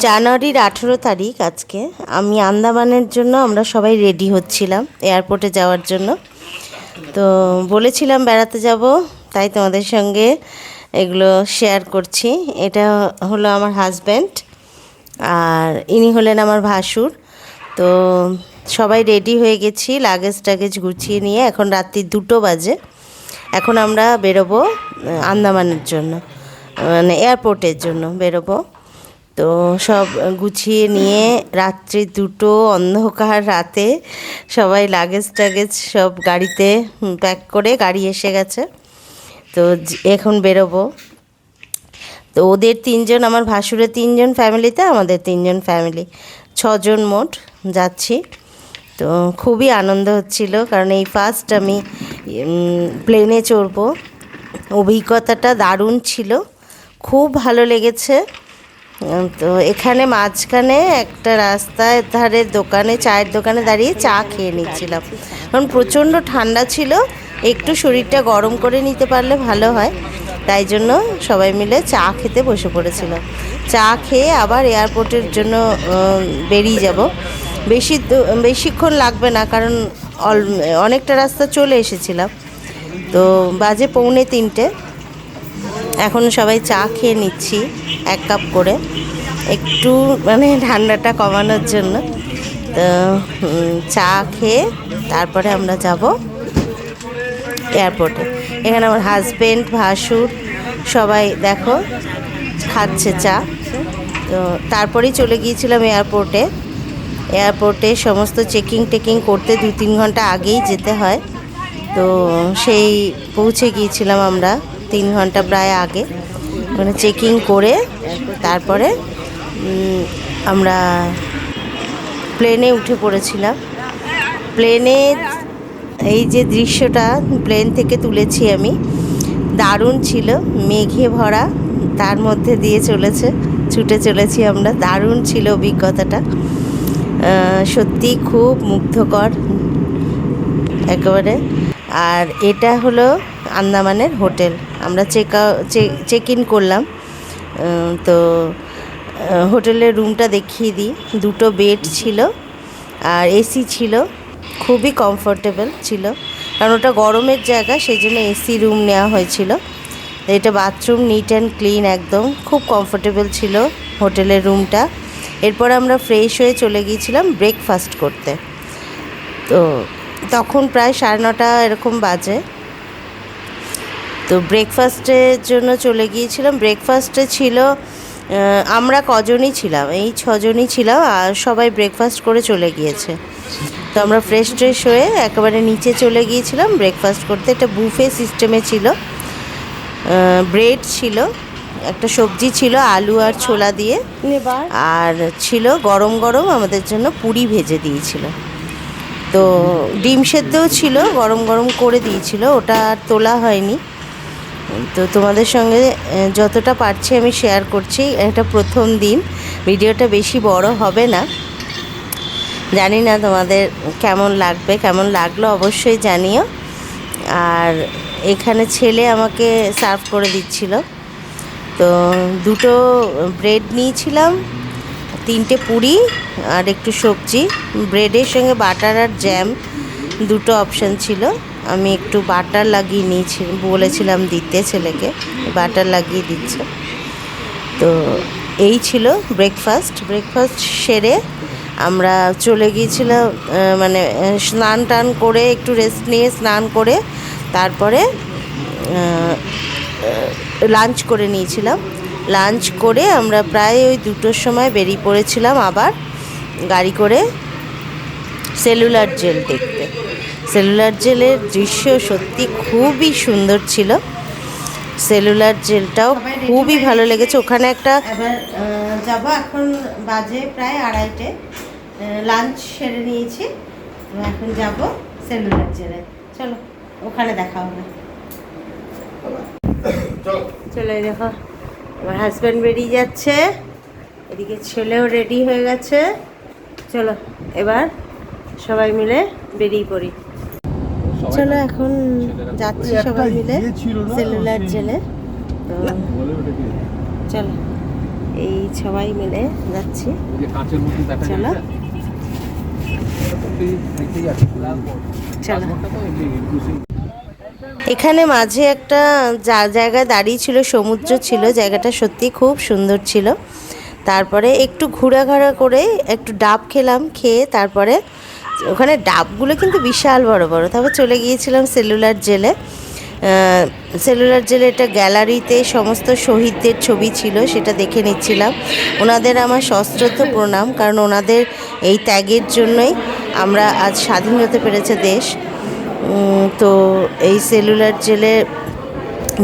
জানুয়ারির 18 তারিখ আজকে। আমি আন্দামানের জন্য আমরা সবাই রেডি হচ্ছিলাম এয়ারপোর্টে যাওয়ার জন্য। তো বলেছিলাম বেড়াতে যাব, তাই তোমাদের সঙ্গে এগুলো শেয়ার করছি। এটা হলো আমার হাজব্যান্ড আর ইনি হলেন আমার ভাসুর। তো সবাই রেডি হয়ে গেছি লাগেজ টাগেজ গুছিয়ে নিয়ে। এখন রাত্রি 2টো বাজে। এখন আমরা বেরোবো আন্দামানের জন্য, মানে এয়ারপোর্টের জন্য বেরোবো। তো সব গুছিয়ে নিয়ে রাত্রি 2টো অন্ধকার রাতে সবাই লাগেজ টাগেজ সব গাড়িতে প্যাক করে গাড়ি এসে গেছে। তো এখন বেরোবো। তো ওদের 3জন, আমার ভাসুরের 3জন ফ্যামিলিতে, আমাদের 3জন ফ্যামিলি, 6জন মোট যাচ্ছি। তো খুবই আনন্দ হচ্ছিল, কারণ এই ফার্স্ট আমি প্লেনে চড়বো। অভিজ্ঞতাটা দারুণ ছিল, খুব ভালো লেগেছে। তো এখানে মাঝখানে একটা রাস্তার ধারে দোকানে, চায়ের দোকানে দাঁড়িয়ে চা খেয়ে নিচ্ছিলাম, কারণ প্রচণ্ড ঠান্ডা ছিল। একটু শরীরটা গরম করে নিতে পারলে ভালো হয়, তাই জন্য সবাই মিলে চা খেতে বসে পড়েছিলাম। চা খেয়ে আবার এয়ারপোর্টের জন্য বেরিয়ে যাব। বেশিক্ষণ লাগবে না, কারণ অনেকটা রাস্তা চলে এসেছিলাম। তো বাজে 2:45। এখন সবাই চা খেয়ে নিচ্ছি 1 কাপ করে, একটু মানে ঠান্ডাটা কমানোর জন্য। তো চা খেয়ে তারপরে আমরা যাব এয়ারপোর্টে। এখানে আমার হাজব্যান্ড, ভাসুর সবাই দেখো খাচ্ছে চা। তো তারপরেই চলে গিয়েছিলাম এয়ারপোর্টে সমস্ত চেকিং করতে 2-3 ঘন্টা আগেই যেতে হয়। তো সেই পৌঁছে গিয়েছিলাম আমরা 3 ঘন্টা প্রায় আগে, মানে চেকিং করে তারপরে আমরা প্লেনে উঠে পড়েছিলাম। প্লেনে এই যে দৃশ্যটা প্লেন থেকে তুলেছি আমি, দারুণ ছিল। মেঘে ভরা, তার মধ্যে দিয়ে ছুটে চলেছি আমরা। দারুণ ছিল অভিজ্ঞতাটা, সত্যি খুব মুগ্ধকর একেবারে। আর এটা হলো আন্দামানের হোটেল। আমরা চেক ইন করলাম। তো হোটেলের রুমটা দেখিয়ে দিই। 2টো বেড ছিল আর এসি ছিল, খুবই কমফোর্টেবল ছিল, কারণ ওটা গরমের জায়গা, সেই জন্য এসি রুম নেওয়া হয়েছিল। এটা বাথরুম নিট অ্যান্ড ক্লিন, একদম খুব কমফোর্টেবল ছিল হোটেলের রুমটা। এরপর আমরা ফ্রেশ হয়ে চলে গিয়েছিলাম ব্রেকফাস্ট করতে। তো তখন প্রায় 9:30 এরকম বাজে। তো ব্রেকফাস্টের জন্য চলে গিয়েছিলাম। ব্রেকফাস্টে ছিল, আমরা কজনই ছিলাম, এই 6জনই ছিলাম, আর সবাই ব্রেকফাস্ট করে চলে গিয়েছে। তো আমরা ফ্রেশ হয়ে একেবারে নিচে চলে গিয়েছিলাম ব্রেকফাস্ট করতে। এটা বুফে সিস্টেমে ছিল। ব্রেড ছিল, একটা সবজি ছিল আলু আর ছোলা দিয়ে, আর ছিল গরম গরম আমাদের জন্য পুরি ভেজে দিয়েছিল। তো ডিম সেদ্ধও ছিল, গরম গরম করে দিয়েছিল, ওটা আর তোলা হয়নি। তো তোমাদের সঙ্গে যতটা পারছি আমি শেয়ার করছি। এটা প্রথম দিন, ভিডিওটা বেশি বড় হবে না। জানি না তোমাদের কেমন লাগলো অবশ্যই জানিও। আর এখানে ছেলে আমাকে সার্ভ করে দিচ্ছিল। তো 2টো ব্রেড নিয়েছিলাম, 3টে পুরি আর একটু সবজি। ব্রেডের সঙ্গে বাটার আর জ্যাম 2টো অপশান ছিল। আমি একটু বাটার লাগিয়ে নিয়েছি, বলেছিলাম দিতে ছেলেকে, বাটার লাগিয়ে দিচ্ছে। তো এই ছিল ব্রেকফাস্ট সেরে আমরা চলে গিয়েছিলাম, মানে স্নান টান করে একটু রেস্ট নিয়ে স্নান করে তারপরে লাঞ্চ করে নিয়েছিলাম। লাঞ্চ করে আমরা প্রায় ওই 2টোর সময় বেরিয়ে পড়েছিলাম আবার গাড়ি করে সেলুলার জেল দেখতে। সেলুলার জেলের দৃশ্য সত্যি খুবই সুন্দর ছিল। সেলুলার জেলটাও খুবই ভালো লেগেছে। ওখানে একটা যাবো, এখন বাজে প্রায় 2:30। লাঞ্চ সেরে নিয়েছি, এখন যাব সেলুলার জেলে। চলো ওখানে দেখা হবে। চলে দেখো আমার হাজব্যান্ড বেরিয়ে যাচ্ছে, এদিকে ছেলেও রেডি হয়ে গেছে। চলো এবার সবাই মিলে বেরিয়ে পড়ি। চলো এখন যাচ্ছি সবাই মিলে সেলুলার জেলে। তো চলো এই সবাই মিলে যাচ্ছি। চলো চলো। এখানে মাঝে একটা জায়গায় দাঁড়িয়ে ছিল, সমুদ্র ছিল, জায়গাটা সত্যি খুব সুন্দর ছিল। তারপরে একটু ঘোরাঘোরা করে একটু ডাব খেলাম, খেয়ে তারপরে ওখানে ডাবগুলো কিন্তু বিশাল বড় বড়। তারপর চলে গিয়েছিলাম সেলুলার জেলে। সেলুলার জেলে একটা গ্যালারিতে সমস্ত শহীদদের ছবি ছিল, সেটা দেখে নিচ্ছিলাম। ওনাদের আমার সশ্রদ্ধ প্রণাম, কারণ ওনাদের এই ত্যাগের জন্যই আমরা আজ স্বাধীন হতে পেরেছে দেশ। তো এই সেলুলার জেলে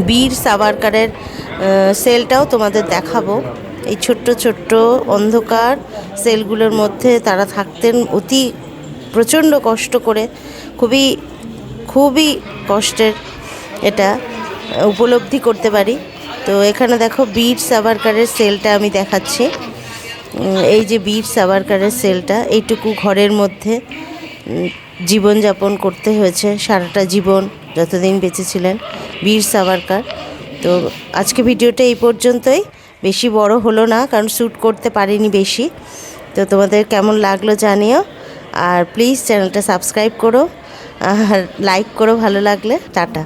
বীর সাভারকারের সেলটাও তোমাদের দেখাবো। এই ছোট্ট ছোট্ট অন্ধকার সেলগুলোর মধ্যে তারা থাকতেন অতি প্রচণ্ড কষ্ট করে, খুবই খুবই কষ্টের, এটা উপলব্ধি করতে পারি। তো এখানে দেখো বীর সাভারকারের সেলটা আমি দেখাচ্ছি। এই যে বীর সাভারকারের সেলটা, এইটুকু ঘরের মধ্যে জীবনযাপন করতে হয়েছে সারাটা জীবন, যতদিন বেঁচে ছিলেন বীর সাভারকার। তো আজকে ভিডিওটা এই পর্যন্তই, বেশি বড় হলো না কারণ শ্যুট করতে পারিনি বেশি। তো তোমাদের কেমন লাগলো জানিও, আর প্লিজ চ্যানেলটা সাবস্ক্রাইব করো আর লাইক করো ভালো লাগলে। টাটা।